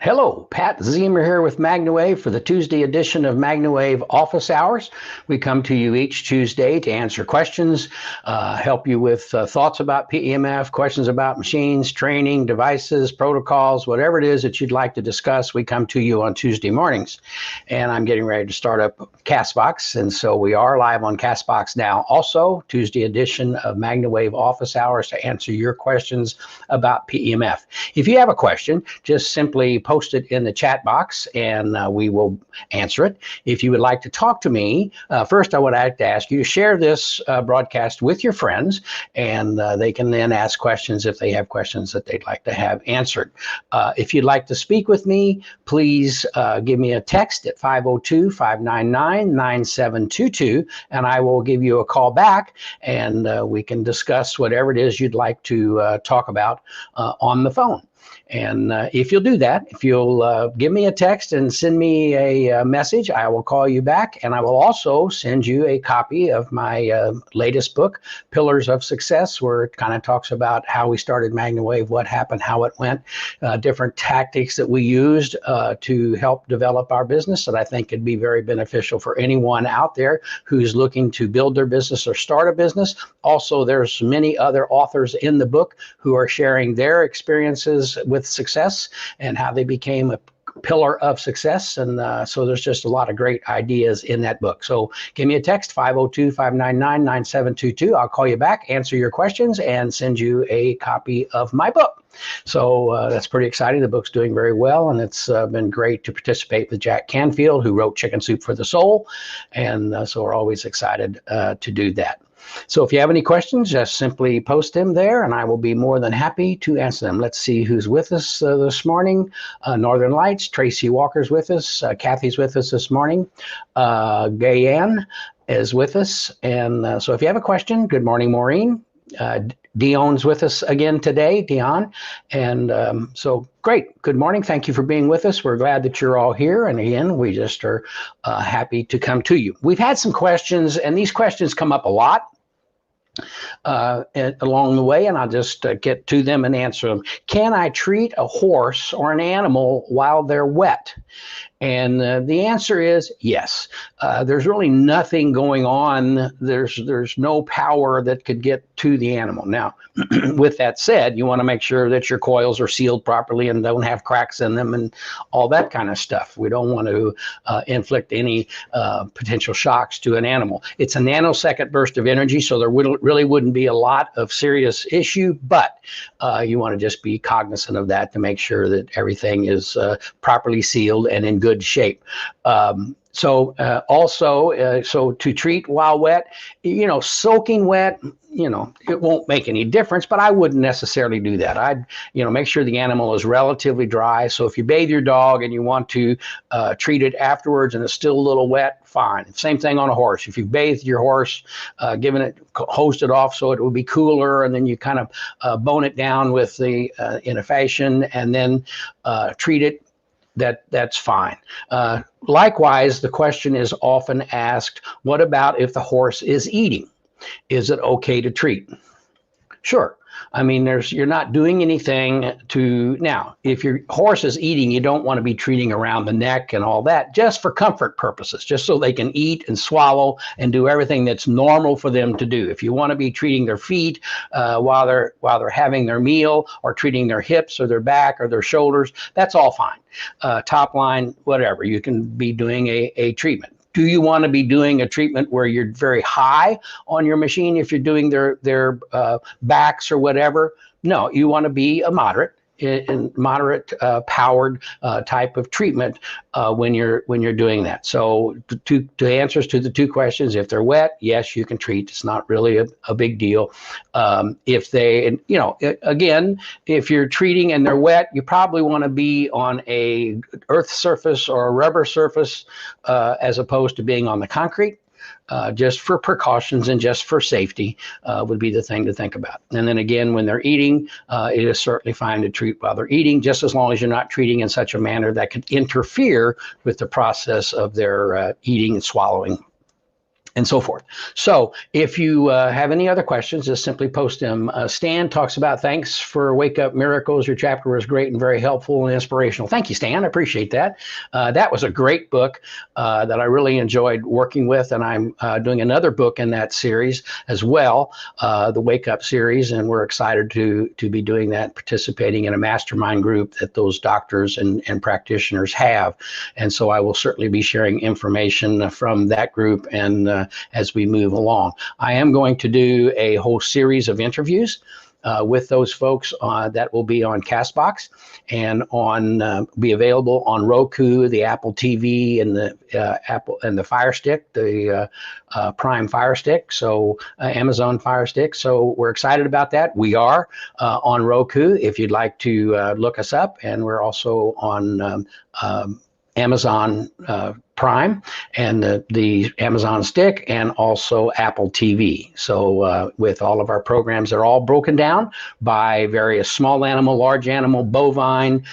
Hello, Pat Zemer here with MagnaWave for the Tuesday edition of MagnaWave Office Hours. We come to you each Tuesday to answer questions, help you with thoughts about PEMF, questions about machines, training, devices, protocols, whatever it is that you'd like to discuss. We come to you on Tuesday mornings. And I'm getting ready to start up Castbox, and so we are live on Castbox now. Also, Tuesday edition of MagnaWave Office Hours to answer your questions about PEMF. If you have a question, just simply post it in the chat box and we will answer it. If you would like to talk to me, first I would like to ask you to share this broadcast with your friends, and they can then ask questions if they have questions that they'd like to have answered. If you'd like to speak with me, please give me a text at 502-599-9722, and I will give you a call back, and we can discuss whatever it is you'd like to talk about on the phone. And if you'll do that, if you'll give me a text and send me a message, I will call you back. And I will also send you a copy of my latest book, Pillars of Success, where it kind of talks about how we started MagnaWave, what happened, how it went, different tactics that we used to help develop our business that I think could be very beneficial for anyone out there who's looking to build their business or start a business. Also, there's many other authors in the book who are sharing their experiences with success and how they became a pillar of success. And so there's just a lot of great ideas in that book. So give me a text, 502-599-9722. I'll call you back, answer your questions, and send you a copy of my book. So that's pretty exciting. The book's doing very well, and it's been great to participate with Jack Canfield, who wrote Chicken Soup for the Soul. And so we're always excited to do that. So if you have any questions, just simply post them there, and I will be more than happy to answer them. Let's see who's with us this morning. Northern Lights, Tracy Walker's with us. Kathy's with us this morning. Gayanne is with us. And so if you have a question, good morning, Maureen. Dion's with us again today, Dion. And so great. Good morning. Thank you for being with us. We're glad that you're all here. And again, we just are happy to come to you. We've had some questions, and these questions come up a lot along the way, and I'll just get to them and answer them. Can I treat a horse or an animal while they're wet? And the answer is yes. There's really nothing going on. There's no power that could get to the animal. Now, with that said, you want to make sure that your coils are sealed properly and don't have cracks in them and all that kind of stuff. We don't want to inflict any potential shocks to an animal. It's a nanosecond burst of energy, so there really wouldn't be a lot of serious issue, but you want to just be cognizant of that to make sure that everything is properly sealed and in good shape. So to treat while wet, soaking wet, it won't make any difference, but I wouldn't necessarily do that. I'd, make sure the animal is relatively dry. So if you bathe your dog and you want to treat it afterwards and it's still a little wet, fine. Same thing on a horse. If you've bathed your horse, hosed it off so it will be cooler, and then you kind of bone it down with in a fashion and then treat it, that's fine. Likewise, the question is often asked, what about if the horse is eating? Is it okay to treat? Sure. I mean, you're not doing anything now, if your horse is eating, you don't want to be treating around the neck and all that, just for comfort purposes, just so they can eat and swallow and do everything that's normal for them to do. If you want to be treating their feet while they're having their meal, or treating their hips or their back or their shoulders, that's all fine. Top line, whatever, you can be doing a treatment. Do you want to be doing a treatment where you're very high on your machine if you're doing their backs or whatever? No, you want to be a moderate powered type of treatment when you're doing that. So to answers to the two questions, if they're wet, yes, you can treat. It's not really a big deal. If they, again, if you're treating and they're wet, you probably want to be on a earth surface or a rubber surface as opposed to being on the concrete. Just for precautions and just for safety would be the thing to think about. And then again, when they're eating, it is certainly fine to treat while they're eating, just as long as you're not treating in such a manner that could interfere with the process of their eating and swallowing and so forth. So if you have any other questions, just simply post them. Stan talks about, thanks for Wake Up Miracles. Your chapter was great and very helpful and inspirational. Thank you, Stan. I appreciate that. That was a great book that I really enjoyed working with, and I'm doing another book in that series as well, the Wake Up series, and we're excited to be doing that, participating in a mastermind group that those doctors and practitioners have. And so I will certainly be sharing information from that group and as we move along. I am going to do a whole series of interviews with those folks that will be on Castbox and be available on Roku, the Apple TV, and the Apple and the Fire Stick, the Prime Fire Stick, so Amazon Fire Stick. So we're excited about that. We are on Roku if you'd like to look us up, and we're also on Amazon Prime and the Amazon Stick, and also Apple TV. So with all of our programs, they're all broken down by various small animal, large animal, bovine,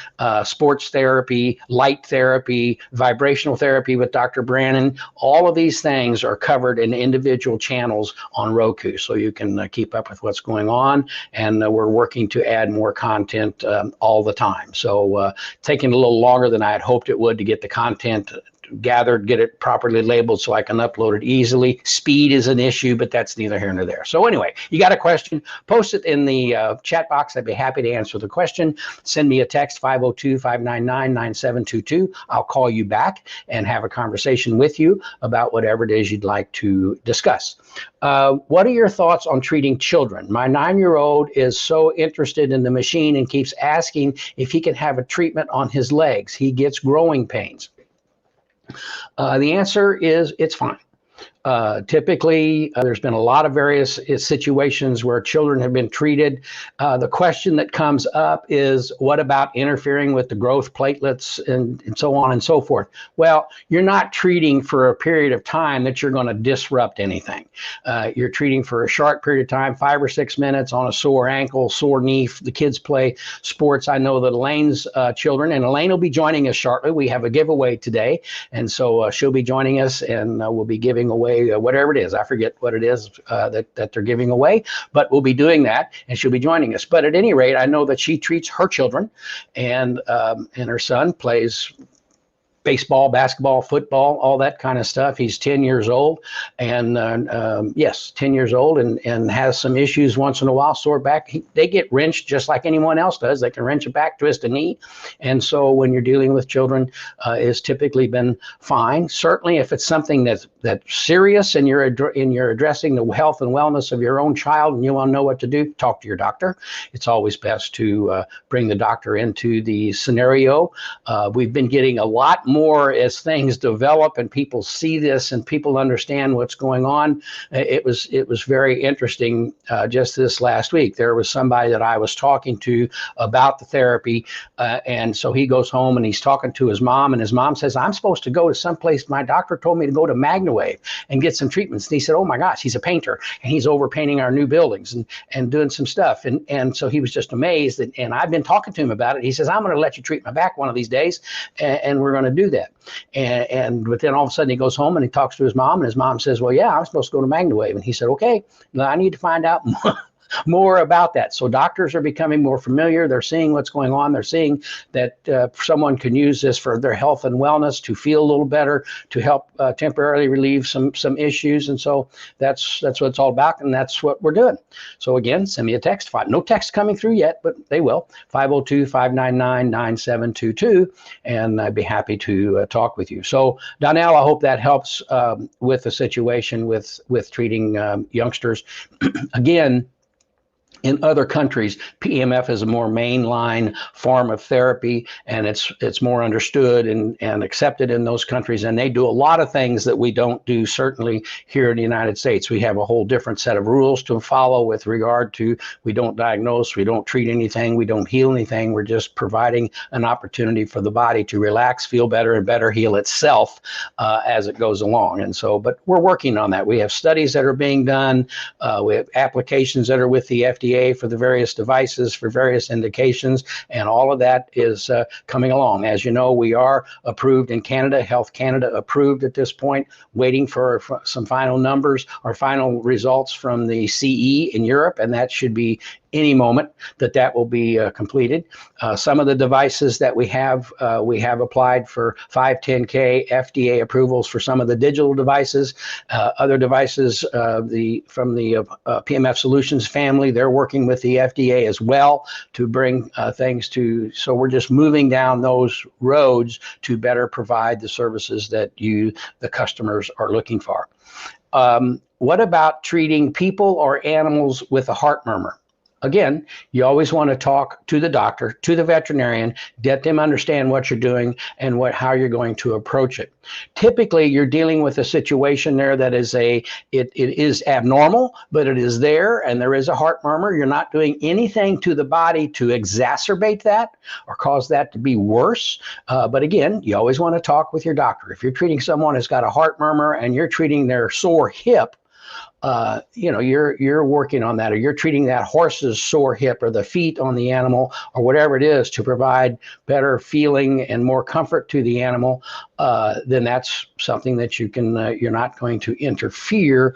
sports therapy, light therapy, vibrational therapy with Dr. Brannon. All of these things are covered in individual channels on Roku, so you can keep up with what's going on. And we're working to add more content all the time. So taking a little longer than I had hoped it would to get the content gathered, get it properly labeled so I can upload it easily. Speed is an issue, but that's neither here nor there. So anyway, you got a question, post it in the chat box. I'd be happy to answer the question. Send me a text, 502-599-9722. I'll call you back and have a conversation with you about whatever it is you'd like to discuss. What are your thoughts on treating children? My 9-year-old is so interested in the machine and keeps asking if he can have a treatment on his legs. He gets growing pains. The answer is it's fine. Typically, there's been a lot of various situations where children have been treated. The question that comes up is, what about interfering with the growth platelets and so on and so forth? Well, you're not treating for a period of time that you're going to disrupt anything. You're treating for a short period of time, 5 or 6 minutes on a sore ankle, sore knee. The kids play sports. I know that Elaine's children, and Elaine will be joining us shortly. We have a giveaway today, and so she'll be joining us, and we'll be giving away whatever it is. I forget what it is that they're giving away, but we'll be doing that, and she'll be joining us. But at any rate, I know that she treats her children, and her son plays baseball, basketball, football, all that kind of stuff. He's 10 years old, and yes, 10 years old, and has some issues once in a while, sore back. They get wrenched just like anyone else does. They can wrench a back, twist a knee. And so when you're dealing with children, it's typically been fine. Certainly if it's something that's serious and you're addressing the health and wellness of your own child and you want to know what to do, talk to your doctor. It's always best to bring the doctor into the scenario. We've been getting a lot more as things develop and people see this and people understand what's going on. It was very interesting just this last week. There was somebody that I was talking to about the therapy, and so he goes home and he's talking to his mom, and his mom says, I'm supposed to go to someplace. My doctor told me to go to MagnaWave and get some treatments. And he said, oh my gosh, he's a painter and he's over painting our new buildings and doing some stuff. And so he was just amazed. And I've been talking to him about it. He says, I'm going to let you treat my back one of these days, and we're going to do that. But then all of a sudden he goes home and he talks to his mom, and his mom says, well, yeah, I'm supposed to go to MagnaWave. And he said, okay, now I need to find out more about that. So doctors are becoming more familiar. They're seeing what's going on. They're seeing that someone can use this for their health and wellness, to feel a little better, to help temporarily relieve some issues. And so that's what it's all about, and that's what we're doing. So again, send me a text. No text coming through yet, but they will. 502-599-9722, and I'd be happy to talk with you. So Donnell, I hope that helps with the situation with treating youngsters. Again, in other countries, PEMF is a more mainline form of therapy, and it's more understood and accepted in those countries. And they do a lot of things that we don't do, certainly here in the United States. We have a whole different set of rules to follow with regard to, we don't diagnose, we don't treat anything, we don't heal anything. We're just providing an opportunity for the body to relax, feel better, and better heal itself as it goes along. And so, but we're working on that. We have studies that are being done. We have applications that are with the FDA FDA for the various devices for various indications, and all of that is coming along. As you know, we are approved in Canada, Health Canada approved at this point, waiting for some final numbers or final results from the CE in Europe, and that should be any moment that will be completed. Some of the devices that we have applied for 510K FDA approvals for some of the digital devices. Other devices, from the PEMF Solutions family, they're working with the FDA as well to bring things to. So we're just moving down those roads to better provide the services that the customers, are looking for. What about treating people or animals with a heart murmur? Again, you always want to talk to the doctor, to the veterinarian, let them understand what you're doing and how you're going to approach it. Typically, you're dealing with a situation there that is it is abnormal, but it is there, and there is a heart murmur. You're not doing anything to the body to exacerbate that or cause that to be worse. But again, you always want to talk with your doctor. If you're treating someone who's got a heart murmur and you're treating their sore hip, you're working on that, or you're treating that horse's sore hip or the feet on the animal or whatever it is to provide better feeling and more comfort to the animal, then that's something that you can, you're not going to interfere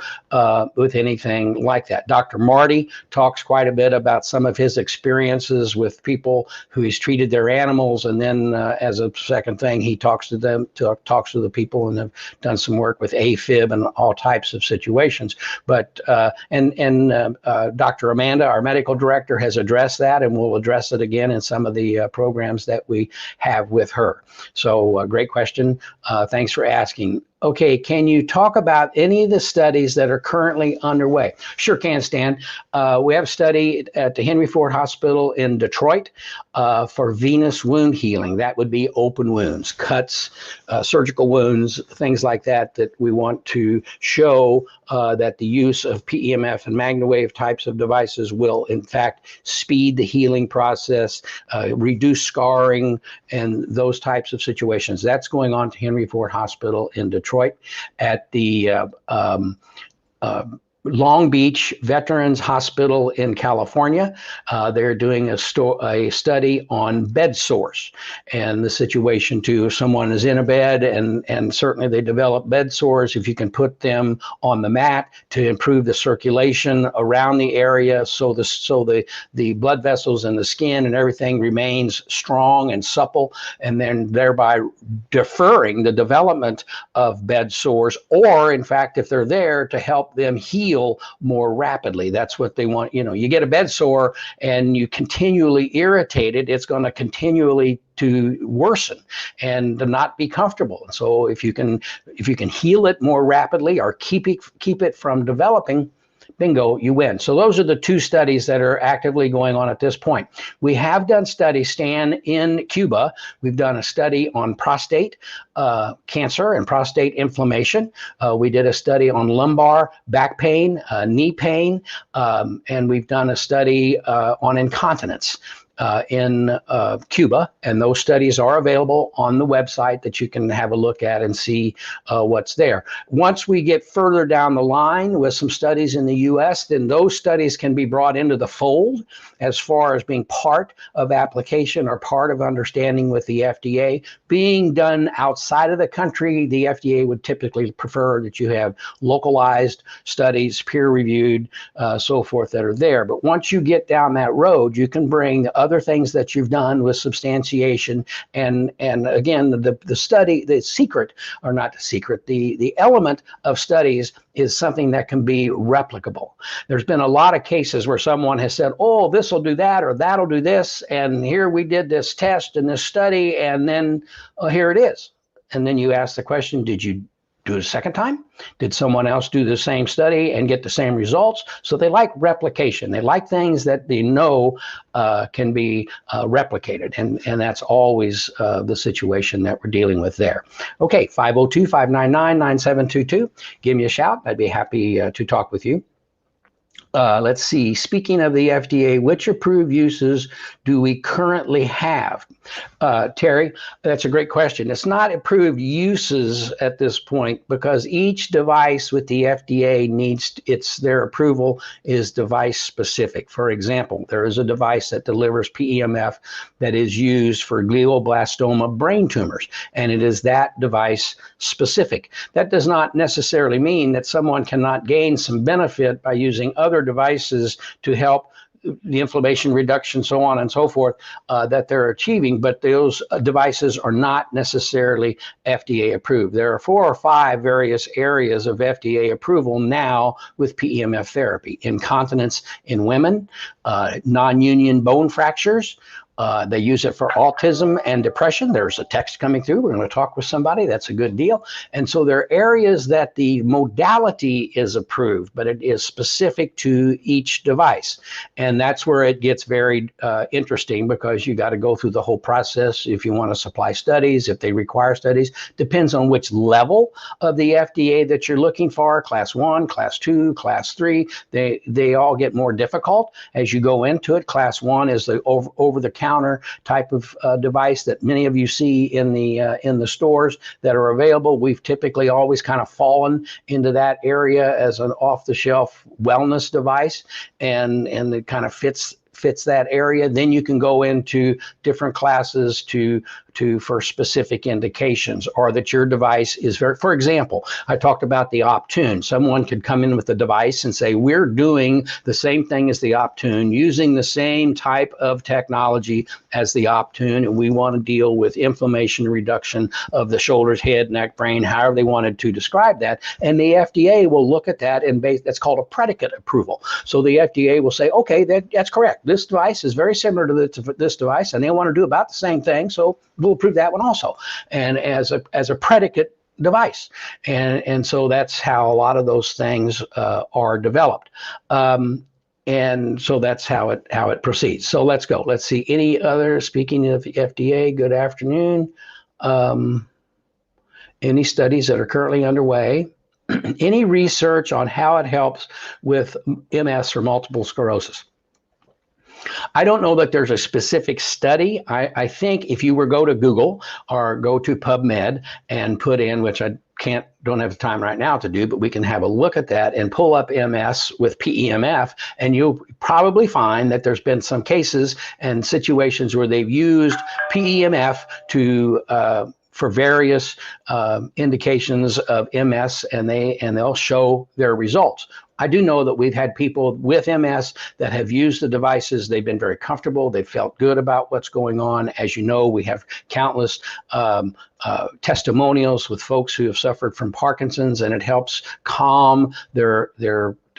with anything like that. Dr. Marty talks quite a bit about some of his experiences with people who he's treated their animals, and then as a second thing, he talks to talks to the people, and have done some work with AFib and all types of situations. But Dr. Amanda, our medical director, has addressed that, and we'll address it again in some of the programs that we have with her. So great question. Thanks for asking. Okay, can you talk about any of the studies that are currently underway? Sure can, Stan. We have a study at the Henry Ford Hospital in Detroit for venous wound healing. That would be open wounds, cuts, surgical wounds, things like that, that we want to show that the use of PEMF and MagnaWave types of devices will, in fact, speed the healing process, reduce scarring, and those types of situations. That's going on to Henry Ford Hospital in Detroit. At the Long Beach Veterans Hospital in California, they're doing a study on bed sores and the situation too. If someone is in a bed and certainly they develop bed sores, if you can put them on the mat to improve the circulation around the area, so the blood vessels and the skin and everything remains strong and supple, and then thereby deferring the development of bed sores, or in fact, if they're there, to help them heal more rapidly. That's what they want. You get a bed sore and you continually irritate it, it's going to continually to worsen and to not be comfortable. And so if you can heal it more rapidly or keep it from developing, bingo, you win. So those are the two studies that are actively going on at this point. We have done studies, Stan, in Cuba. We've done a study on prostate cancer and prostate inflammation. We did a study on lumbar back pain, knee pain, and we've done a study on incontinence in Cuba, and those studies are available on the website that you can have a look at and see what's there. Once we get further down the line with some studies in the US, then those studies can be brought into the fold as far as being part of application or part of understanding with the FDA. Being done outside of the country, the FDA would typically prefer that you have localized studies, peer-reviewed, so forth, that are there. But once you get down that road, you can bring other things that you've done with substantiation, and again, the study, the secret, or not the secret, the element of studies is something that can be replicable. There's been a lot of cases where someone has said, oh, this will do that, or that'll do this, and here we did this test and this study, and then here it is. And then you ask the question, did you do it a second time? Did someone else do the same study and get the same results? So they like replication. They like things that they know can be replicated. And that's always the situation that we're dealing with there. Okay, 502-599-9722. Give me a shout. I'd be happy to talk with you. Let's see. Speaking of the FDA, which approved uses do we currently have? Terry, that's a great question. It's not approved uses at this point because each device with the FDA their approval is device specific. For example, there is a device that delivers PEMF that is used for glioblastoma brain tumors, and it is that device specific. That does not necessarily mean that someone cannot gain some benefit by using other devices to help the inflammation reduction, so on and so forth, that they're achieving, but those devices are not necessarily FDA approved. There are 4 or 5 various areas of FDA approval now with PEMF therapy: incontinence in women, non-union bone fractures. They use it for autism and depression. There's a text coming through. We're going to talk with somebody. That's a good deal. And so there are areas that the modality is approved, but it is specific to each device. And that's where it gets very interesting, because you got to go through the whole process if you want to supply studies, if they require studies. Depends on which level of the FDA that you're looking for, class 1, class 2, class 3. They all get more difficult as you go into it. Class 1 is the over-the-counter type of device that many of you see in the stores that are available. We've typically always kind of fallen into that area as an off-the-shelf wellness device, and it kind of fits that area. Then you can go into different classes for specific indications, or that your device is for example, I talked about the Optune. Someone could come in with a device and say, we're doing the same thing as the Optune, using the same type of technology as the Optune, and we want to deal with inflammation reduction of the shoulders, head, neck, brain, however they wanted to describe that. And the FDA will look at that, and that's called a predicate approval. So the FDA will say, okay, that's correct. This device is very similar to this device, and they want to do about the same thing, so we'll approve that one also, and as a predicate device. And so that's how a lot of those things are developed. And so that's how it proceeds. So let's go. Let's see. Any other, speaking of FDA, good afternoon. Any studies that are currently underway? Any research on how it helps with MS or multiple sclerosis? I don't know that there's a specific study. I think if you go to Google or go to PubMed and put in, which I don't have the time right now to do, but we can have a look at that and pull up MS with PEMF, and you'll probably find that there's been some cases and situations where they've used PEMF for various indications of MS, and they'll show their results. I do know that we've had people with MS that have used the devices. They've been very comfortable. They've felt good about what's going on. As you know, we have countless testimonials with folks who have suffered from Parkinson's, and it helps calm their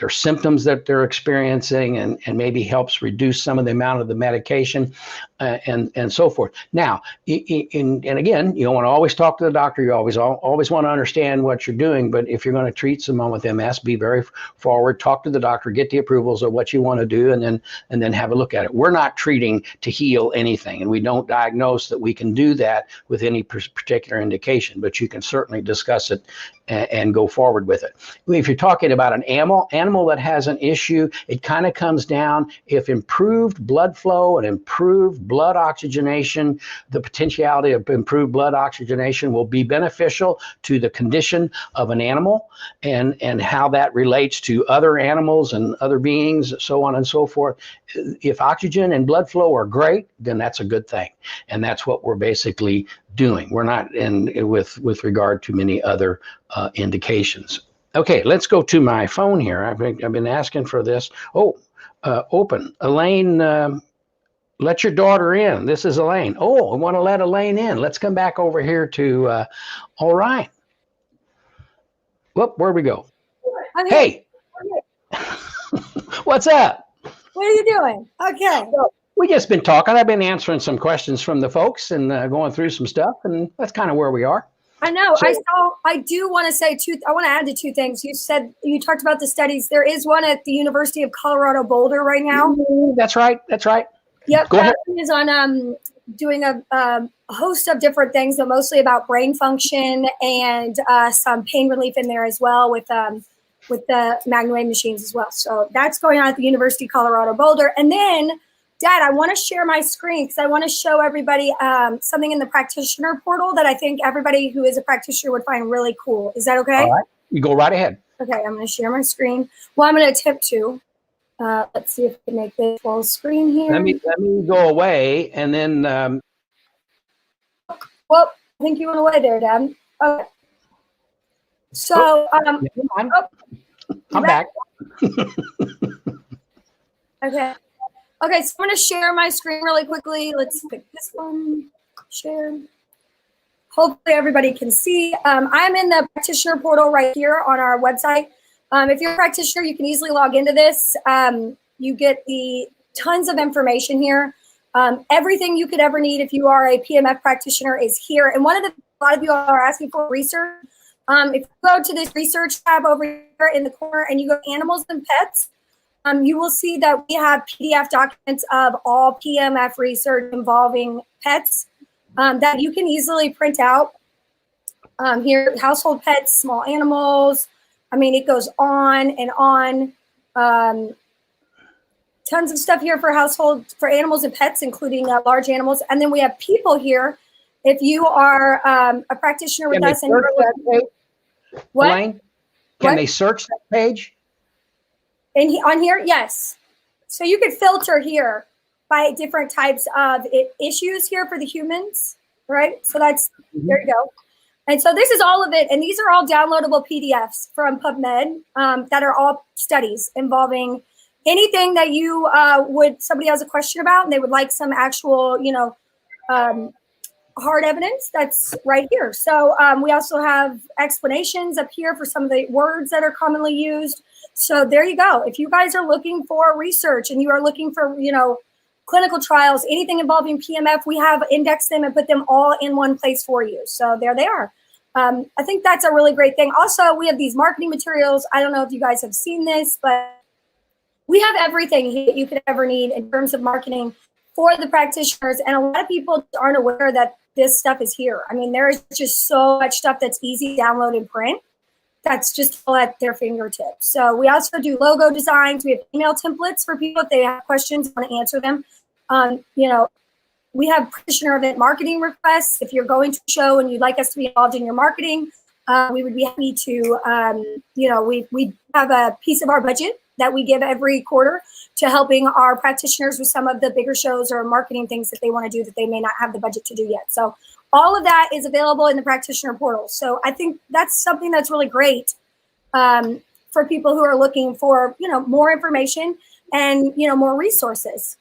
symptoms that they're experiencing, and maybe helps reduce some of the amount of the medication and so forth. Now, and again, you don't want to always talk to the doctor. You always want to understand what you're doing. But if you're going to treat someone with MS, be very forward, talk to the doctor, get the approvals of what you want to do, and then have a look at it. We're not treating to heal anything, and we don't diagnose that we can do that with any particular indication, but you can certainly discuss it and go forward with it. If you're talking about an animal that has an issue, it kind of comes down, if improved blood flow and improved blood oxygenation, the potentiality of improved blood oxygenation will be beneficial to the condition of an animal, and how that relates to other animals and other beings, so on and so forth. If oxygen and blood flow are great, then that's a good thing. And that's what we're basically doing. We're not with regard to many other indications. Okay, let's go to my phone here. I've been asking for this. Open. Elaine, let your daughter in. This is Elaine. I want to let Elaine in. Let's come back over here to, all right. Whoop, where'd we go? Hey. What's up? What are you doing? Okay. We just been talking. I've been answering some questions from the folks and going through some stuff, and that's kind of where we are. I know. So, I do want to say I want to add to two things. You talked about the studies. There is one at the University of Colorado Boulder right now. That's right. Yep. Go ahead. Is on doing a host of different things, but mostly about brain function and some pain relief in there as well with with the MagnaWave machines as well. So that's going on at the University of Colorado Boulder. And then, Dad, I want to share my screen because I want to show everybody something in the practitioner portal that I think everybody who is a practitioner would find really cool. Is that okay? All right. You go right ahead. Okay, I'm going to share my screen. Well, I'm going to attempt to. Let's see if I can make this full screen here. Let me go away and then. Well, I think you went away there, Dad. Okay. So, I'm back. Okay. Okay, so I'm going to share my screen really quickly. Let's pick this one. Share. Hopefully everybody can see. I'm in the practitioner portal right here on our website. If you're a practitioner, you can easily log into this. You get the tons of information here. Everything you could ever need if you are a PEMF practitioner is here. And a lot of you are asking for research. If you go to this research tab over here in the corner and you go animals and pets, you will see that we have PDF documents of all PEMF research involving pets that you can easily print out. Here, household pets, small animals. I mean, it goes on and on. Tons of stuff here for animals and pets, including large animals. And then we have people here. If you are a practitioner with us, and what? Elaine, can they search that page? And on here, yes. So you could filter here by different types of issues here for the humans, right? So that's, there you go. And so this is all of it. And these are all downloadable PDFs from PubMed that are all studies involving anything that you somebody has a question about and they would like some actual, hard evidence, that's right here. So we also have explanations up here for some of the words that are commonly used. So there you go. If you guys are looking for research and you are looking for, clinical trials, anything involving PEMF, we have indexed them and put them all in one place for you. So there they are. I think that's a really great thing. Also, we have these marketing materials. I don't know if you guys have seen this, but we have everything that you could ever need in terms of marketing for the practitioners. And a lot of people aren't aware that this stuff is here. I mean, there is just so much stuff that's easy to download and print. That's just all at their fingertips. So we also do logo designs. We have email templates for people if they have questions, want to answer them. We have practitioner event marketing requests. If you're going to a show and you'd like us to be involved in your marketing, we would be happy to, we have a piece of our budget that we give every quarter to helping our practitioners with some of the bigger shows or marketing things that they want to do that they may not have the budget to do yet. So all of that is available in the practitioner portal. So I think that's something that's really great for people who are looking for, more information and, more resources.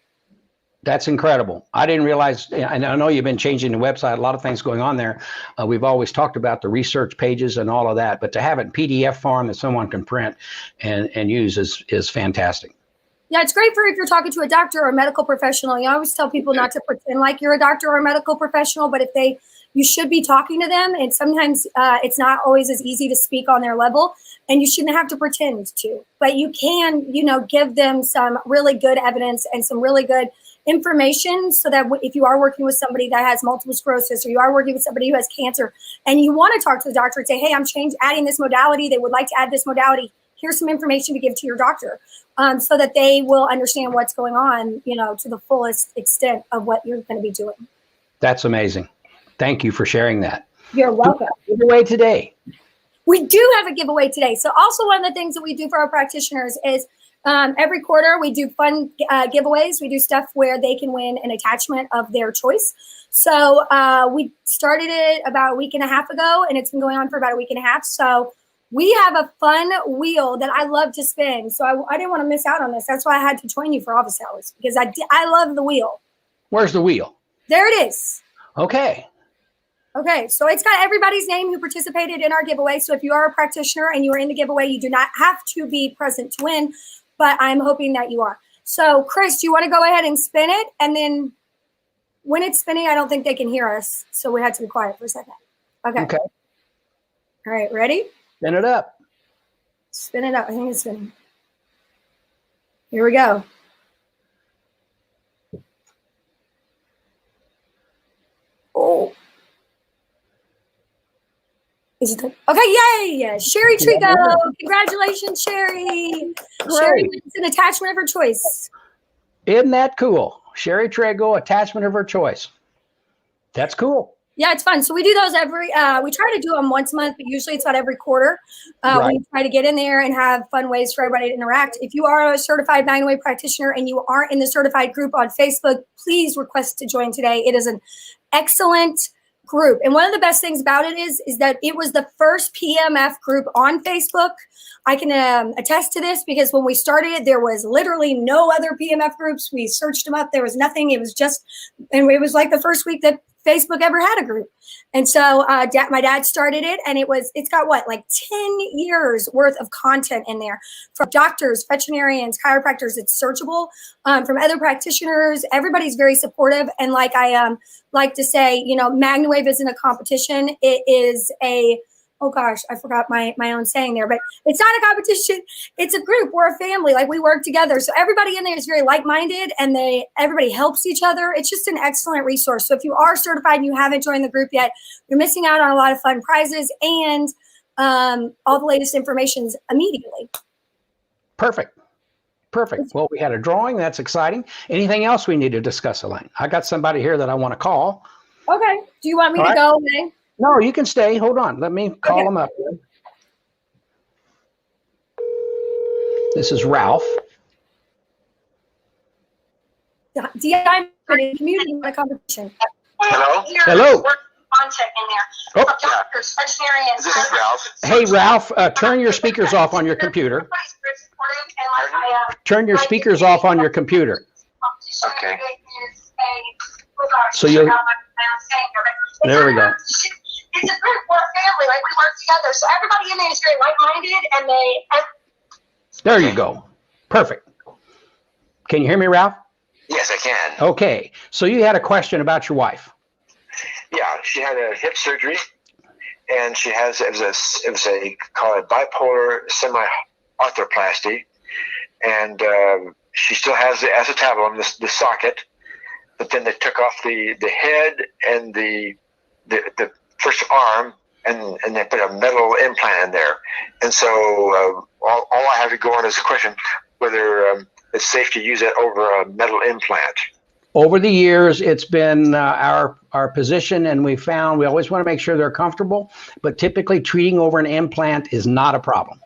That's incredible. I didn't realize, and I know you've been changing the website, a lot of things going on there. We've always talked about the research pages and all of that, but to have it in PDF form that someone can print and use is fantastic. Yeah, it's great for if you're talking to a doctor or a medical professional. You always tell people not to pretend like you're a doctor or a medical professional, but you should be talking to them. And sometimes it's not always as easy to speak on their level, and you shouldn't have to pretend to. But you can, give them some really good evidence and some really good information so that if you are working with somebody that has multiple sclerosis or you are working with somebody who has cancer and you want to talk to the doctor and say, hey, I'm adding this modality. They would like to add this modality. Here's some information to give to your doctor so that they will understand what's going on, to the fullest extent of what you're going to be doing. That's amazing. Thank you for sharing that. You're welcome. Giveaway today. We do have a giveaway today. So also one of the things that we do for our practitioners is every quarter we do fun giveaways. We do stuff where they can win an attachment of their choice. So we started it about a week and a half ago, and it's been going on for about a week and a half. So we have a fun wheel that I love to spin. So I didn't want to miss out on this. That's why I had to join you for office hours, because I love the wheel. Where's the wheel? There it is. Okay. Okay, so it's got everybody's name who participated in our giveaway. So if you are a practitioner and you are in the giveaway, you do not have to be present to win, but I'm hoping that you are. So Chris, do you want to go ahead and spin it? And then when it's spinning, I don't think they can hear us. So we had to be quiet for a second. Okay. All right, ready? Spin it up. Spin it up. I think it's spinning. Here we go. Oh. Is it okay? Yay! Sherry Trigo. Congratulations, Sherry. Great. Sherry is an attachment of her choice. Isn't that cool? Sherry Trigo, attachment of her choice. That's cool. Yeah, it's fun. So we do those we try to do them once a month, but usually it's about every quarter. Right. We try to get in there and have fun ways for everybody to interact. If you are a certified MagnaWave practitioner and you aren't in the certified group on Facebook, please request to join today. It is an excellent group. And one of the best things about it is that it was the first PEMF group on Facebook. I can attest to this because when we started it, there was literally no other PEMF groups. We searched them up. There was nothing. It was just, and it was like the first week that Facebook ever had a group. And so my dad started it, and it's got what, like 10 years worth of content in there from doctors, veterinarians, chiropractors. It's searchable from other practitioners. Everybody's very supportive. And like I like to say, MagnaWave isn't a competition. It is oh gosh, I forgot my own saying there, but it's not a competition. It's a group. We're a family. Like, we work together. So everybody in there is very like-minded, and everybody helps each other. It's just an excellent resource. So if you are certified and you haven't joined the group yet, you're missing out on a lot of fun prizes and all the latest information immediately. Perfect. Well, we had a drawing. That's exciting. Anything else we need to discuss, Elaine? I got somebody here that I want to call. Okay. Do you want me to go away? No, you can stay. Hold on. Let me call him up. This is Ralph. DI community competition. Hello? Hello. Content in there. Oh. Doctors, veterinarians. This is Ralph. Hey, Ralph, turn your speakers off on your computer. Turn your speakers off on your computer. Okay. So you. There we go. It's a group. We're a family. Like, we work together. So everybody in there is very like-minded, and There you go. Perfect. Can you hear me, Ralph? Yes, I can. Okay. So you had a question about your wife. Yeah, she had a hip surgery, and she has it was a call it bipolar semi-arthroplasty, and she still has the acetabulum, the socket, but then they took off the head and the first arm, and they put a metal implant in there. And so all I have to go on is a question whether it's safe to use it over a metal implant. Over the years, it's been our position, and we always want to make sure they're comfortable, but typically treating over an implant is not a problem.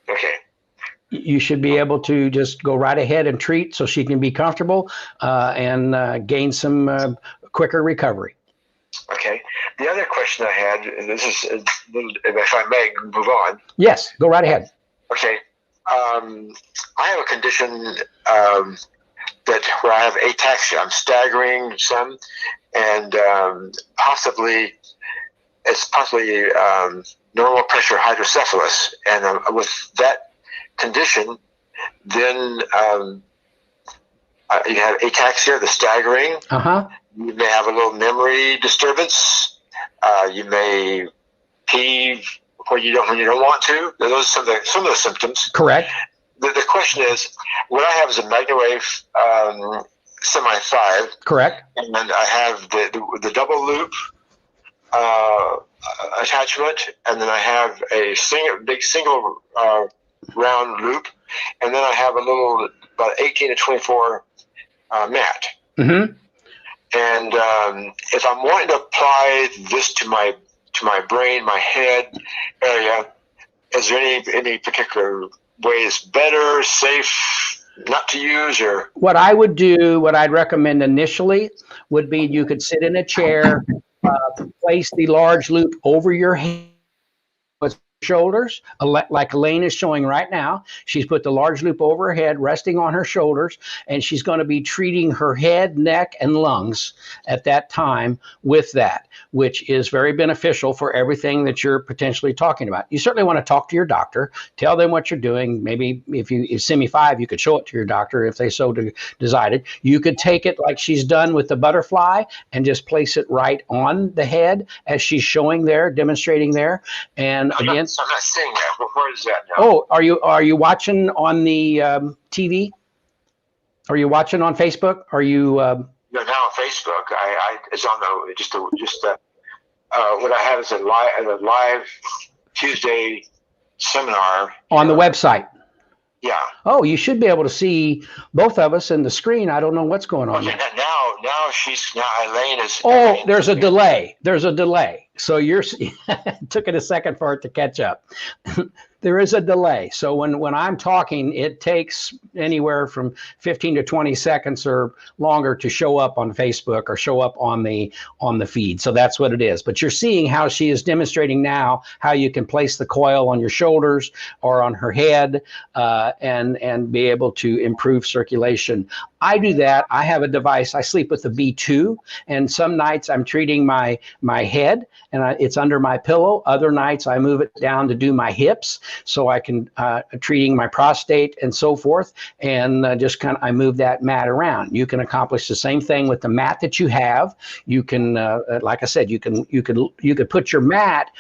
Okay. You should be able to just go right ahead and treat so she can be comfortable and gain some quicker recovery. Okay. The other question I had, and this is a little, if I may move on. Yes, go right ahead. Okay. I have a condition where I have ataxia. I'm staggering some, and it's possibly normal pressure hydrocephalus. And with that condition, then you have ataxia, the staggering. Uh-huh. You may have a little memory disturbance. You may pee when you don't want to. Those are some of the symptoms. Correct. The question is, what I have is a MagnaWave Semi 5. Correct. And I have the double loop attachment, and then I have a big single round loop, and then I have a little about 18 to 24 mat. Mm-hmm. And if I'm wanting to apply this to my brain, my head area, is there any particular way it's better, safe, not to use? Or what I'd recommend initially would be you could sit in a chair, place the large loop over your head, shoulders, like Elaine is showing right now. She's put the large loop over her head, resting on her shoulders, and she's going to be treating her head, neck, and lungs at that time with that, which is very beneficial for everything that you're potentially talking about. You certainly want to talk to your doctor, tell them what you're doing. Maybe if Semi 5, you could show it to your doctor if they so decided. You could take it like she's done with the butterfly and just place it right on the head as she's showing there, demonstrating there. And again, I'm not saying that. Where is that now? Oh, are you watching on the TV? Are you watching on Facebook? Are you? No, now on Facebook. It's on the what I have is a live Tuesday seminar on the website. Yeah. Oh, you should be able to see both of us in the screen. I don't know what's going on. Okay, now Elaine is. Oh, there's a delay. There's a delay. So took it a second for it to catch up. There is a delay. So when I'm talking, it takes anywhere from 15 to 20 seconds or longer to show up on Facebook or show up on the feed. So that's what it is. But you're seeing how she is demonstrating now how you can place the coil on your shoulders or on her head and be able to improve circulation. I do that. I have a device. I sleep with the B2, and some nights I'm treating my head and it's under my pillow. Other nights I move it down to do my hips, so I can treating my prostate and so forth, and I move that mat around. You can accomplish the same thing with the mat that you have. You can, like I said, you could put your mat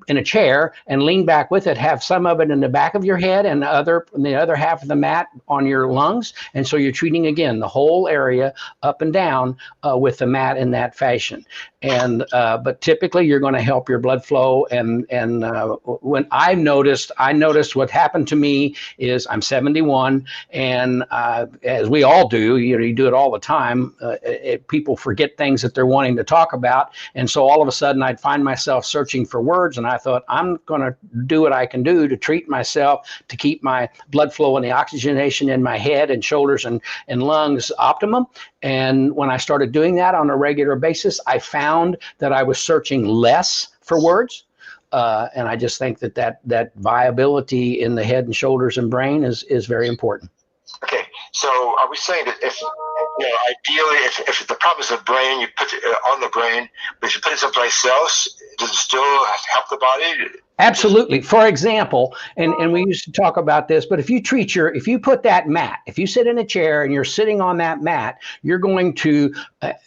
in a chair and lean back with it. Have some of it in the back of your head and the other half of the mat on your lungs, and so you're treating again the whole area up and down with the mat in that fashion. And but typically you're going to help your blood flow. And when I noticed what happened to me is I'm 71, and as we all do, you do it all the time. People forget things that they're wanting to talk about, and so all of a sudden I'd find myself searching for words, and I thought I'm going to do what I can do to treat myself to keep my blood flow and the oxygenation in my head and shoulders and lungs optimum. And when I started doing that on a regular basis, I found that I was searching less for words. And I just think that viability in the head and shoulders and brain is very important. Okay, so are we saying that if, ideally, if the problem is the brain, you put it on the brain, but if you put it someplace else, does it still help the body? Absolutely. For example, and we used to talk about this, but if you put that mat, if you sit in a chair and you're sitting on that mat, you're going to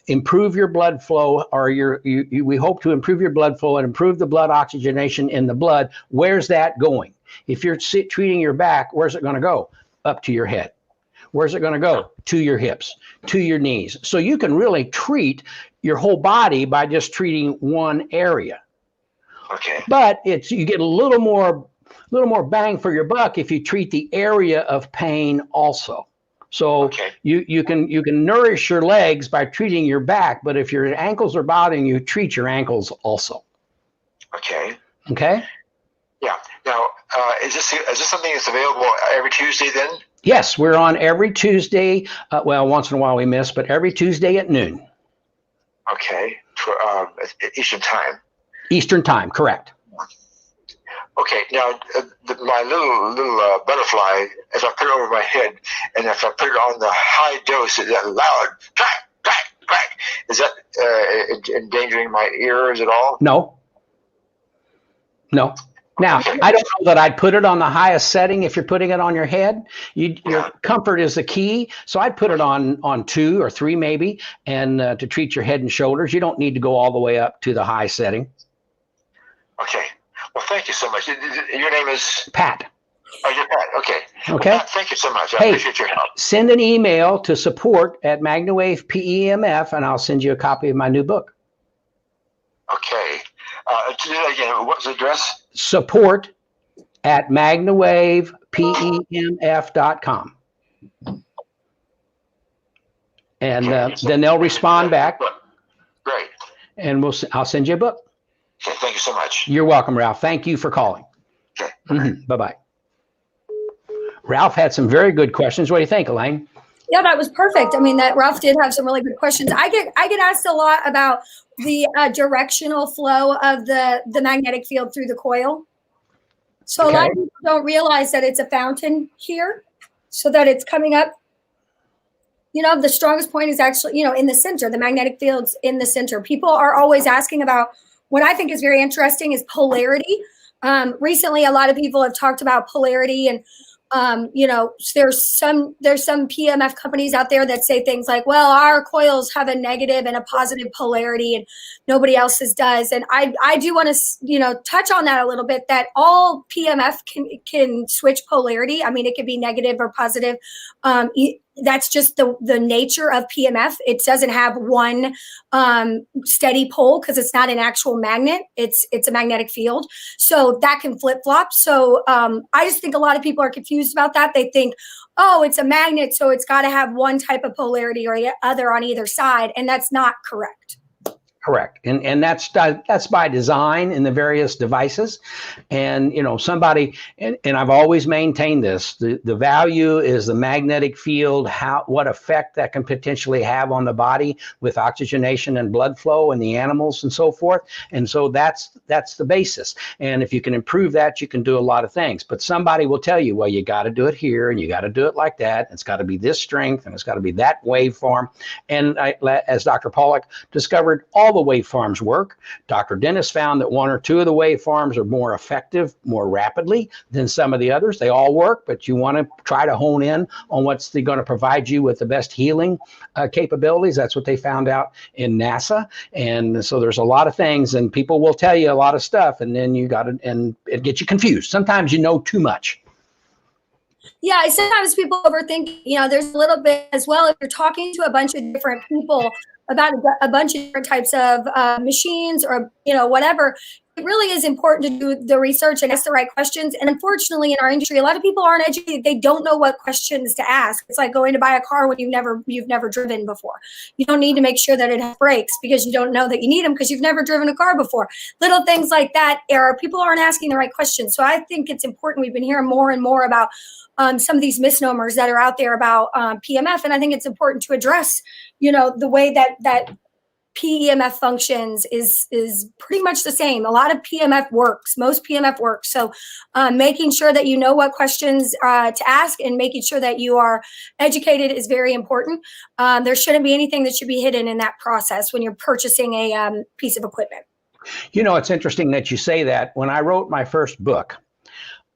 improve your blood flow, or we hope to improve your blood flow and improve the blood oxygenation in the blood. Where's that going? If you're treating your back, where's it going to go? Up to your head. Where's it going to go? To your hips, to your knees. So you can really treat your whole body by just treating one area. Okay. But you get a little more bang for your buck if you treat the area of pain also. So okay. you can nourish your legs by treating your back, but if your ankles are bothering you, treat your ankles also. Okay. Okay. Yeah. Now, is this something that's available every Tuesday then? Yes, we're on every Tuesday. Once in a while we miss, but every Tuesday at noon. Okay. For Eastern time. Eastern time, correct. Okay. Now, my little butterfly, if I put it over my head, and if I put it on the high dose, that loud crack, crack, crack, is that endangering my ears at all? No. Now, I don't know that I'd put it on the highest setting if you're putting it on your head. Your comfort is the key. So I'd put it on 2 or 3 maybe, and to treat your head and shoulders. You don't need to go all the way up to the high setting. Okay. Well, thank you so much. Your name is? Pat. Oh, you're Pat. Okay. Okay. Well, Pat, thank you so much. I appreciate your help. Send an email to support@MagnaWave PEMF, and I'll send you a copy of my new book. Okay. To do that again, what was the address? support@MagnaWavePEMF.com. And then they'll respond back. Great. And I'll send you a book. Okay, thank you so much. You're welcome, Ralph. Thank you for calling. Okay. Bye-bye. Ralph had some very good questions. What do you think, Elaine? Yeah, that was perfect. I mean, that Ralph did have some really good questions. I get asked a lot about the directional flow of the magnetic field through the coil. So a lot of people don't realize that it's a fountain here, so that it's coming up. The strongest point is actually, in the center. The magnetic field's in the center. People are always asking about, what I think is very interesting is polarity. Recently, a lot of people have talked about polarity, and there's some PEMF companies out there that say things like, well, our coils have a negative and a positive polarity and nobody else's does. And I do want to, touch on that a little bit, that all PEMF can switch polarity. I mean, it could be negative or positive. That's just the nature of PEMF. It doesn't have one steady pole because it's not an actual magnet. It's a magnetic field. So that can flip flop. So I just think a lot of people are confused about that. They think, oh, it's a magnet, so it's got to have one type of polarity or the other on either side. And that's not correct. Correct. And that's by design in the various devices. And, somebody, and I've always maintained this, the value is the magnetic field, what effect that can potentially have on the body with oxygenation and blood flow in the animals and so forth. And so that's the basis. And if you can improve that, you can do a lot of things. But somebody will tell you, well, you got to do it here and you got to do it like that. It's got to be this strength and it's got to be that waveform. And as Dr. Pollack discovered, all the waveforms work. Dr. Dennis found that one or two of the waveforms are more effective more rapidly than some of the others. They all work, but you want to try to hone in on what's going to provide you with the best healing capabilities. That's what they found out in NASA. And so there's a lot of things, and people will tell you a lot of stuff, and then you got to, and it gets you confused. Sometimes you know too much. Yeah, sometimes people overthink, there's a little bit as well. If you're talking to a bunch of different people about a bunch of different types of machines or, whatever, it really is important to do the research and ask the right questions. And unfortunately, in our industry, a lot of people aren't educated. They don't know what questions to ask. It's like going to buy a car when you've never driven before. You don't need to make sure that it has brakes because you don't know that you need them because you've never driven a car before. Little things like that, people aren't asking the right questions. So I think it's important. We've been hearing more and more about some of these misnomers that are out there about PEMF. And I think it's important to address, the way that PEMF functions is pretty much the same. A lot of PEMF works. Most PEMF works. So making sure that you know what questions to ask and making sure that you are educated is very important. There shouldn't be anything that should be hidden in that process when you're purchasing a piece of equipment. It's interesting that you say that. When I wrote my first book,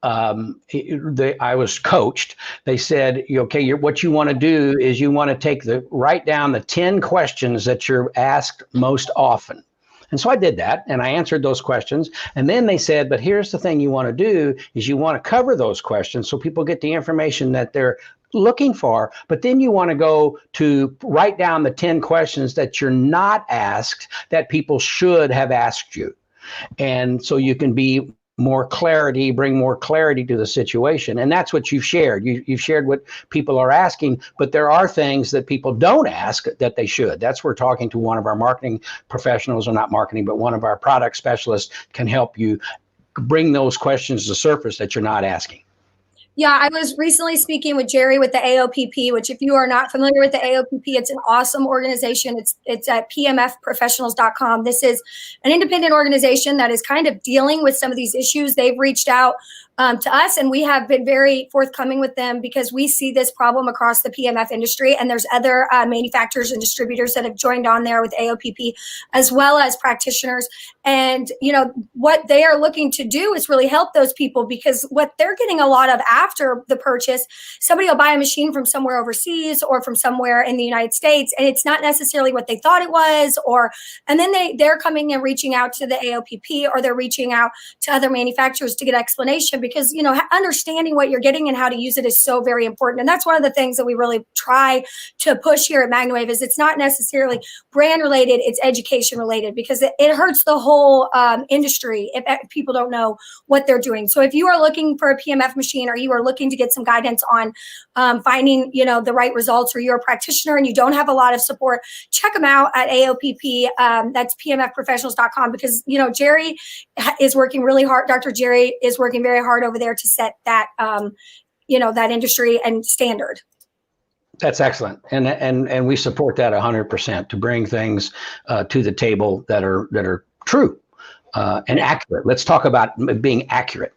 I was coached. They said, okay, what you want to do is you want to write down the 10 questions that you're asked most often. And so I did that and I answered those questions. And then they said, but here's the thing you want to do is you want to cover those questions so people get the information that they're looking for. But then you want to go to write down the 10 questions that you're not asked that people should have asked you. And so you can bring more clarity to the situation. And that's what you've shared. You've shared what people are asking, but there are things that people don't ask that they should. That's where talking to one of our marketing professionals, or not marketing, but one of our product specialists can help you bring those questions to the surface that you're not asking. Yeah, I was recently speaking with Jerry with the AOPP, which if you are not familiar with the AOPP, it's an awesome organization. It's at PEMFprofessionals.com. This is an independent organization that is kind of dealing with some of these issues. They've reached out to us, and we have been very forthcoming with them because we see this problem across the PEMF industry, and there's other manufacturers and distributors that have joined on there with AOPP, as well as practitioners. And what they are looking to do is really help those people, because what they're getting a lot of after the purchase, somebody will buy a machine from somewhere overseas or from somewhere in the United States, and it's not necessarily what they thought it was, and then they're coming and reaching out to the AOPP, or they're reaching out to other manufacturers to get explanation, because understanding what you're getting and how to use it is so very important. And that's one of the things that we really try to push here at MagnaWave is it's not necessarily brand related, it's education related, because it hurts the whole industry if people don't know what they're doing. So if you are looking for a PEMF machine, or you are looking to get some guidance on finding the right results, or you're a practitioner and you don't have a lot of support, check them out at AOPP. That's PEMFprofessionals.com, because Jerry is working really hard. Dr. Jerry is working very hard over there to set that that industry and standard. That's excellent, and we support that 100% to bring things to the table that are true and accurate. Let's talk about being accurate.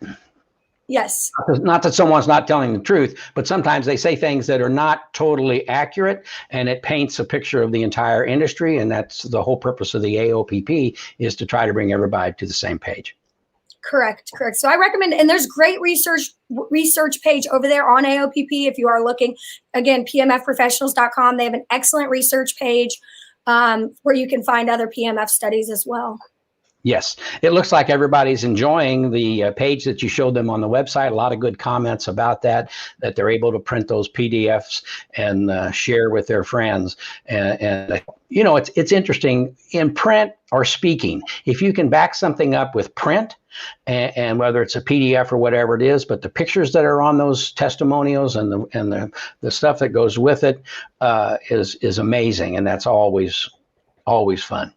Yes. Not that someone's not telling the truth, but sometimes they say things that are not totally accurate, and it paints a picture of the entire industry. And that's the whole purpose of the AOPP, is to try to bring everybody to the same page. Correct. So I recommend, and there's great research page over there on AOPP if you are looking. Again, PEMFprofessionals.com. They have an excellent research page where you can find other PEMF studies as well. Yes, it looks like everybody's enjoying the page that you showed them on the website. A lot of good comments about that they're able to print those PDFs and share with their friends. And you know, it's interesting in print or speaking. If you can back something up with print, and whether it's a PDF or whatever it is, but the pictures that are on those testimonials and the stuff that goes with it is amazing, and that's always fun.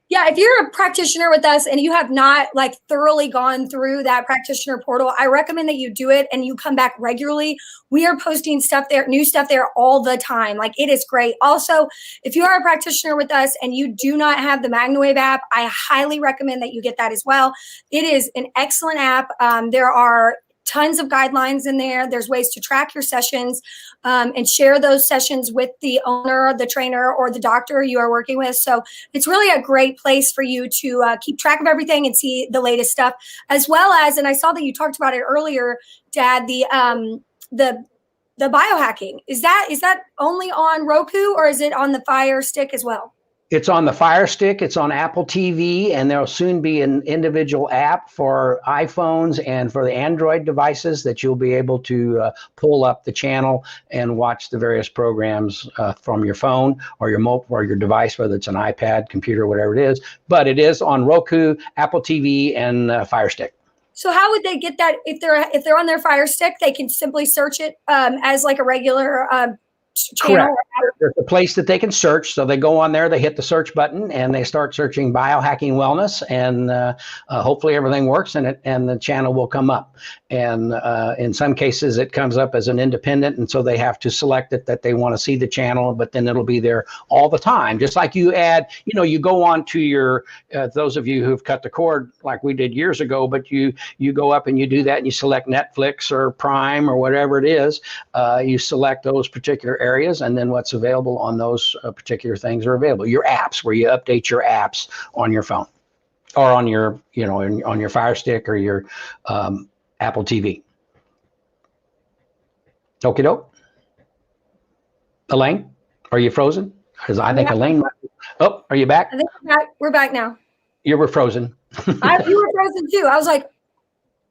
Yeah, if you're a practitioner with us and you have not like thoroughly gone through that practitioner portal, I recommend that you do it and you come back regularly. We are posting stuff there, new stuff there all the time. Like, it is great. Also, if you are a practitioner with us and you do not have the MagnaWave app, I highly recommend that you get that as well. It is an excellent app. There are tons of guidelines in there. There's ways to track your sessions and share those sessions with the owner, the trainer, or the doctor you are working with. So it's really a great place for you to keep track of everything and see the latest stuff, as well as, and I saw that you talked about it earlier, Dad, the biohacking. Is that only on Roku, or is it on the Fire Stick as well? It's on the Fire Stick, it's on Apple TV, and there'll soon be an individual app for iPhones and for the Android devices that you'll be able to pull up the channel and watch the various programs from your phone or your device, whether it's an iPad, computer, whatever it is. But it is on Roku, Apple TV, and Fire Stick. So how would they get that? If they're on their Fire Stick, they can simply search it as like a regular channel. Correct. There's a place that they can search. So they go on there, they hit the search button, and they start searching biohacking wellness, and hopefully everything works, and the channel will come up. And in some cases, it comes up as an independent, and so they have to select it that they want to see the channel, but then it'll be there all the time. Just like you add, you go on to your, those of you who've cut the cord like we did years ago, but you go up and you do that, and you select Netflix or Prime or whatever it is. You select those particular areas, and then what's available on those particular things are available. Your apps, where you update your apps on your phone or on your, on your Fire Stick or your Apple TV. Okie doke. Elaine, are you frozen? Because I think Elaine. Oh, are you back? I think we're back now. You were frozen. You were frozen too. I was like,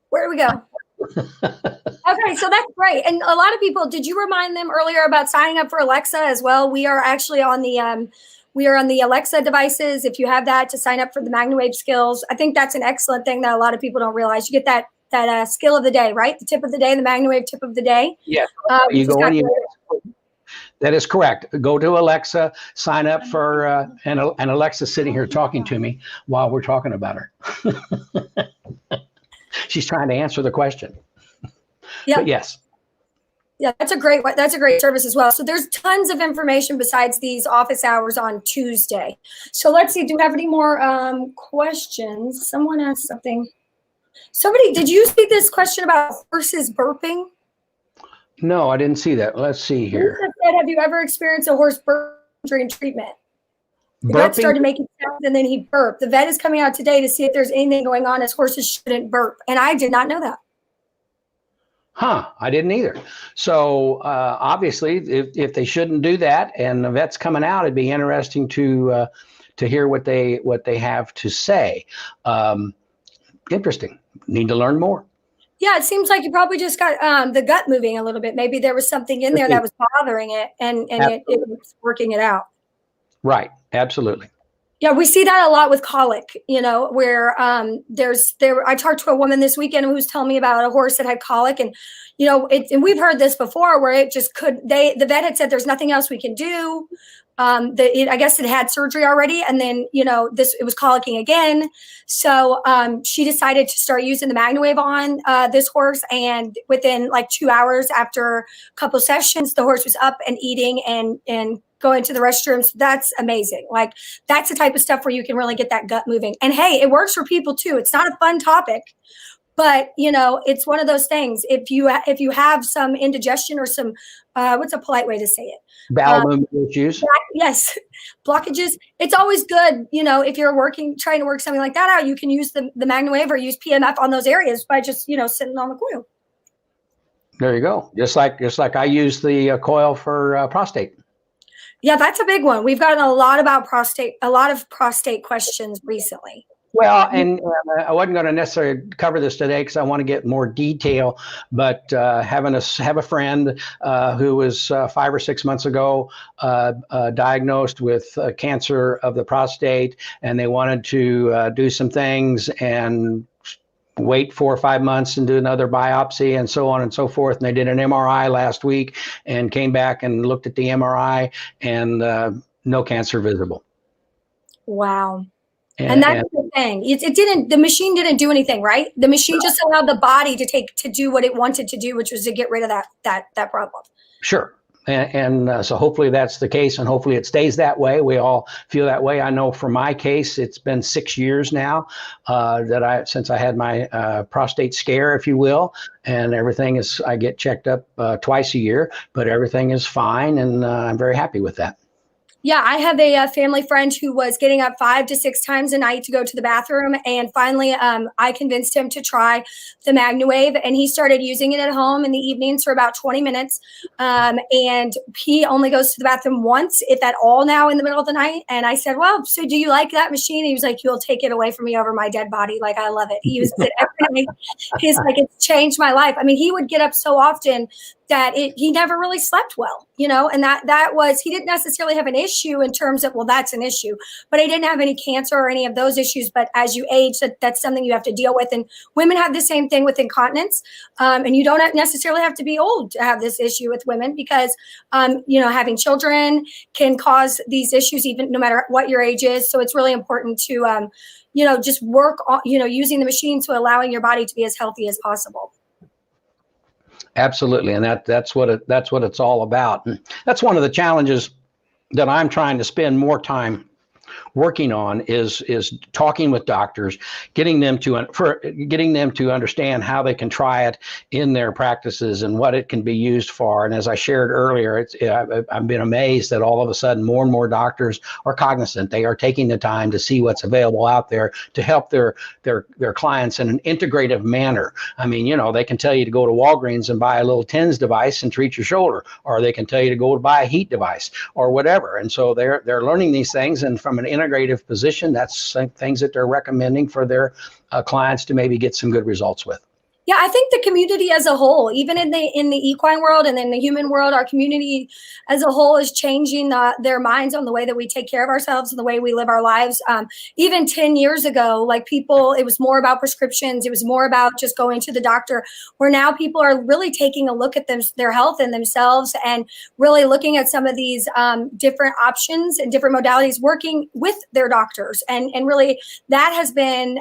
where do we go? Okay, so that's great. And a lot of people, did you remind them earlier about signing up for Alexa as well? We are actually on the Alexa devices. If you have that, to sign up for the MagnaWave skills. I think that's an excellent thing that a lot of people don't realize. You get that skill of the day, right? The tip of the day, the MagnaWave tip of the day. Yes. You go on. That is correct. Go to Alexa, sign up for, and Alexa's sitting here talking to me while we're talking about her. She's trying to answer the question. Yeah. But yes. Yeah, that's a great service as well. So there's tons of information besides these office hours on Tuesday. So let's see. Do we have any more questions? Someone asked something. Did you see this question about horses burping? No, I didn't see that. Let's see here. Said, have you ever experienced a horse burp during treatment? The vet started making sounds and then he burped. The vet is coming out today to see if there's anything going on as horses shouldn't burp. And I did not know that. Huh, I didn't either. So obviously, if they shouldn't do that and the vet's coming out, it'd be interesting to hear what they have to say. Interesting. Need to learn more. Yeah, it seems like you probably just got the gut moving a little bit. Maybe there was something in there that was bothering it, and it was working it out. Right. Absolutely. Yeah, we see that a lot with colic, where I talked to a woman this weekend who was telling me about a horse that had colic, and and we've heard this before where it just the vet had said there's nothing else we can do. I guess it had surgery already, and then it was colicking again. So she decided to start using the MagnaWave on this horse, and within like 2 hours after a couple of sessions, the horse was up and eating and going to the restroom. So that's amazing. Like, that's the type of stuff where you can really get that gut moving. And hey, it works for people too. It's not a fun topic, but it's one of those things. If you have some indigestion or some what's a polite way to say it? Bowel movement issues. Yes, blockages. It's always good, if you're trying to work something like that out, you can use the MagnaWave or use PEMF on those areas by just sitting on the coil. There you go. Just like I use the coil for prostate. Yeah, that's a big one. We've gotten a lot of prostate questions recently. Well, and I wasn't going to necessarily cover this today because I want to get more detail. But have a friend who was 5 or 6 months ago diagnosed with cancer of the prostate, and they wanted to do some things and wait 4 or 5 months and do another biopsy and so on and so forth. And they did an MRI last week and came back and looked at the MRI, and no cancer visible. Wow. And that's the thing. It didn't. The machine didn't do anything, right? The machine just allowed the body to do what it wanted to do, which was to get rid of that problem. Sure. And so hopefully that's the case, and hopefully it stays that way. We all feel that way. I know for my case, it's been 6 years now since I had my prostate scare, if you will, and everything is. I get checked up twice a year, but everything is fine, and I'm very happy with that. Yeah, I have a family friend who was getting up 5 to 6 times a night to go to the bathroom. And finally, I convinced him to try the MagnaWave, and he started using it at home in the evenings for about 20 minutes. And he only goes to the bathroom once, if at all, now in the middle of the night. And I said, well, so do you like that machine? And he was like, you'll take it away from me over my dead body. Like, I love it. He uses it every night. He's like, it's changed my life. I mean, he would get up so often that he never really slept well, and that was, he didn't necessarily have an issue in terms of, well, that's an issue, but he didn't have any cancer or any of those issues. But as you age, that's something you have to deal with. And women have the same thing with incontinence. And you don't necessarily have to be old to have this issue with women, because, having children can cause these issues even no matter what your age is. So it's really important to, just work on, using the machine to allowing your body to be as healthy as possible. Absolutely, and that's what it's all about. And that's one of the challenges that I'm trying to spend more time working on is talking with doctors, getting them to understand how they can try it in their practices and what it can be used for. And as I shared earlier, I've been amazed that all of a sudden more and more doctors are cognizant. They are taking the time to see what's available out there to help their clients in an integrative manner. I mean, they can tell you to go to Walgreens and buy a little TENS device and treat your shoulder, or they can tell you to go to buy a heat device or whatever. And so they're learning these things, and from an integrative position, that's things that they're recommending for their clients to maybe get some good results with. Yeah, I think the community as a whole, even in the equine world and in the human world, our community as a whole is changing their minds on the way that we take care of ourselves and the way we live our lives. Even 10 years ago, it was more about prescriptions. It was more about just going to the doctor, where now people are really taking a look at their health and themselves, and really looking at some of these different options and different modalities, working with their doctors. And really that has been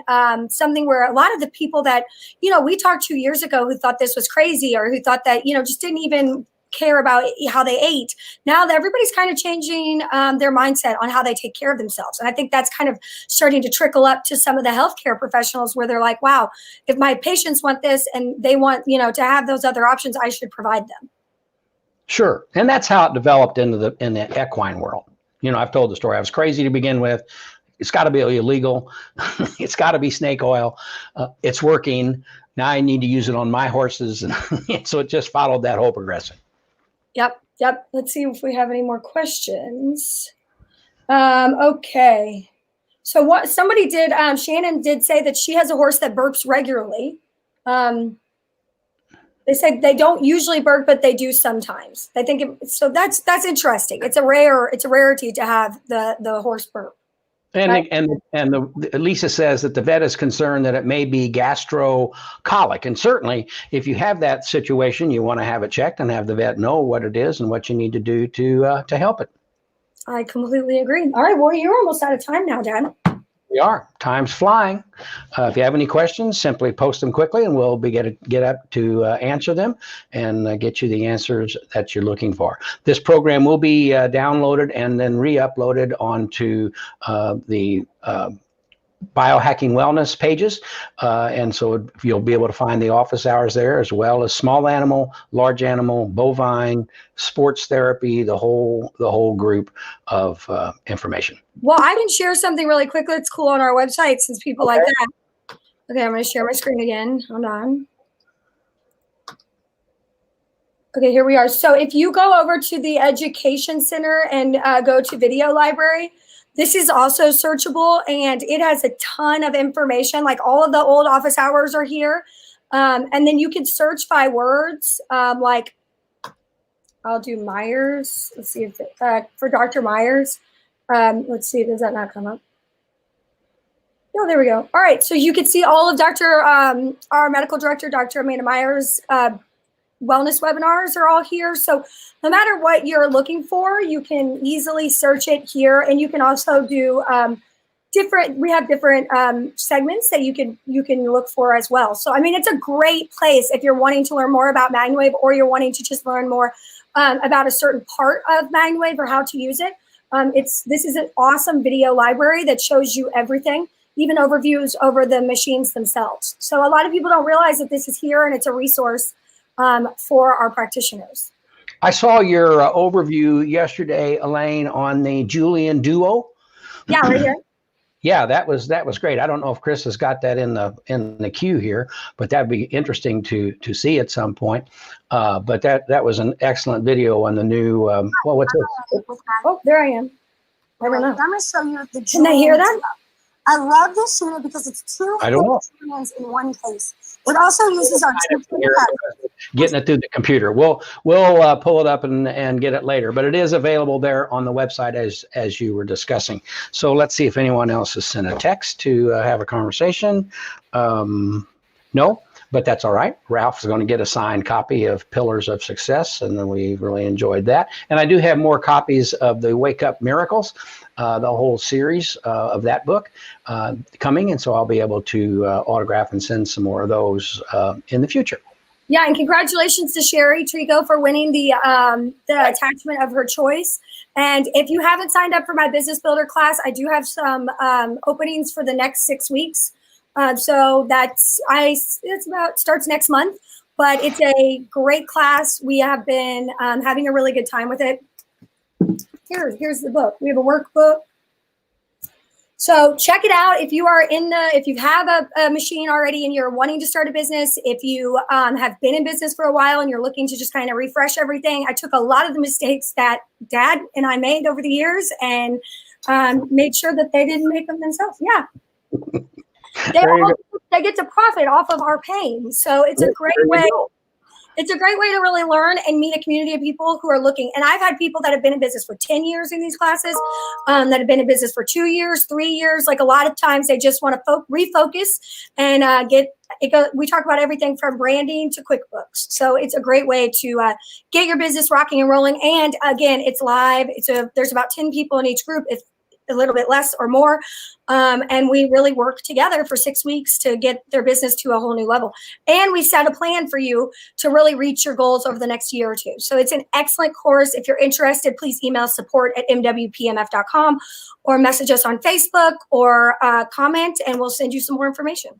something where a lot of the people that, we talked 2 years ago who thought this was crazy, or who thought that, just didn't even care about how they ate. Now that everybody's kind of changing their mindset on how they take care of themselves. And I think that's kind of starting to trickle up to some of the healthcare professionals, where they're like, wow, if my patients want this and they want, to have those other options, I should provide them. Sure. And that's how it developed in the equine world. I've told the story. I was crazy to begin with. It's got to be illegal. It's got to be snake oil. It's working. Now I need to use it on my horses. And so it just followed that whole progression. Yep. Let's see if we have any more questions. Okay. So what somebody did, Shannon did say that she has a horse that burps regularly. They said they don't usually burp, but they do sometimes. They think so. That's interesting. It's a rarity to have the horse burp. And Lisa says that the vet is concerned that it may be gastrocolic. And certainly, if you have that situation, you want to have it checked and have the vet know what it is and what you need to do to help it. I completely agree. All right, well, you're almost out of time now, Dad. We are. Time's flying. If you have any questions, simply post them quickly, and we'll get up to answer them and get you the answers that you're looking for. This program will be downloaded and then re-uploaded onto the biohacking wellness pages. And so you'll be able to find the office hours there, as well as small animal, large animal, bovine, sports therapy, the whole group of information. Well, I can share something really quickly. It's cool on our website, since people like that. Okay, I'm going to share my screen again. Hold on. Okay, here we are. So if you go over to the Education Center and go to Video Library, This is also searchable, and it has a ton of information. Like all of the old office hours are here. And then you can search by words. Like I'll do Myers. Let's see if for Dr. Myers. Let's see, does that not come up? Oh, there we go. All right, so you can see all of our medical director, Dr. Amanda Myers' wellness webinars are all here. So no matter what you're looking for, you can easily search it here, and you can also do we have different segments that you can look for as well. So I mean, it's a great place if you're wanting to learn more about MagnaWave, or you're wanting to just learn more about a certain part of MagnaWave or how to use it. This is an awesome video library that shows you everything, even overviews over the machines themselves. So a lot of people don't realize that this is here, and it's a resource for our practitioners. I saw your overview yesterday, Elaine, on the Julian Duo. Yeah, right here. Yeah, that was great. I don't know if Chris has got that in the queue here, but that'd be interesting to see at some point. But that was an excellent video on the new. Well, what's this? Oh, there I am. I don't know. I'm going to show you the. Can they hear that? I love this unit because it's two instruments in one case. It also uses our getting it through the computer. We'll pull it up and get it later, but it is available there on the website as you were discussing. So let's see if anyone else has sent a text to have a conversation. No, but that's all right. Ralph is going to get a signed copy of Pillars of Success, and we really enjoyed that. And I do have more copies of the Wake Up Miracles, the whole series of that book coming, and so I'll be able to autograph and send some more of those in the future. Yeah, and congratulations to Sherry Trigo for winning the attachment of her choice. And if you haven't signed up for my Business Builder class, I do have some openings for the next 6 weeks. So starts next month, but it's a great class. We have been having a really good time with it. Here's the book. We have a workbook. So check it out. If you have a machine already and you're wanting to start a business, if you have been in business for a while and you're looking to just kind of refresh everything, I took a lot of the mistakes that Dad and I made over the years and made sure that they didn't make them themselves. Yeah. They get to profit off of our pain. So it's a great way. It's a great way to really learn and meet a community of people who are looking. And I've had people that have been in business for 10 years in these classes, that have been in business for 2 years, 3 years. Like a lot of times they just want to refocus and we talk about everything from branding to QuickBooks. So it's a great way to get your business rocking and rolling. And again, it's live. There's about 10 people in each group. It's a little bit less or more. And we really work together for 6 weeks to get their business to a whole new level. And we set a plan for you to really reach your goals over the next year or two. So it's an excellent course. If you're interested, please email support@mwpmf.com or message us on Facebook or comment, and we'll send you some more information.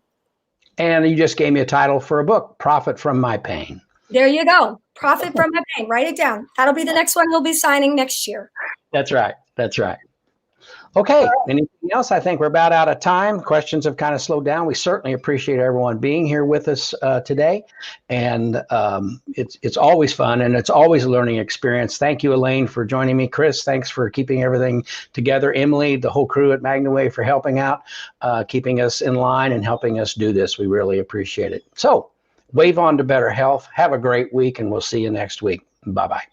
And you just gave me a title for a book, Profit from My Pain. There you go. Profit from My Pain. Write it down. That'll be the next one we'll be signing next year. That's right. That's right. Okay, anything else? I think we're about out of time. Questions have kind of slowed down. We certainly appreciate everyone being here with us today. And it's always fun, and it's always a learning experience. Thank you, Elaine, for joining me. Chris, thanks for keeping everything together. Emily, the whole crew at MagnaWave for helping out, keeping us in line and helping us do this. We really appreciate it. So, wave on to better health. Have a great week, and we'll see you next week. Bye-bye.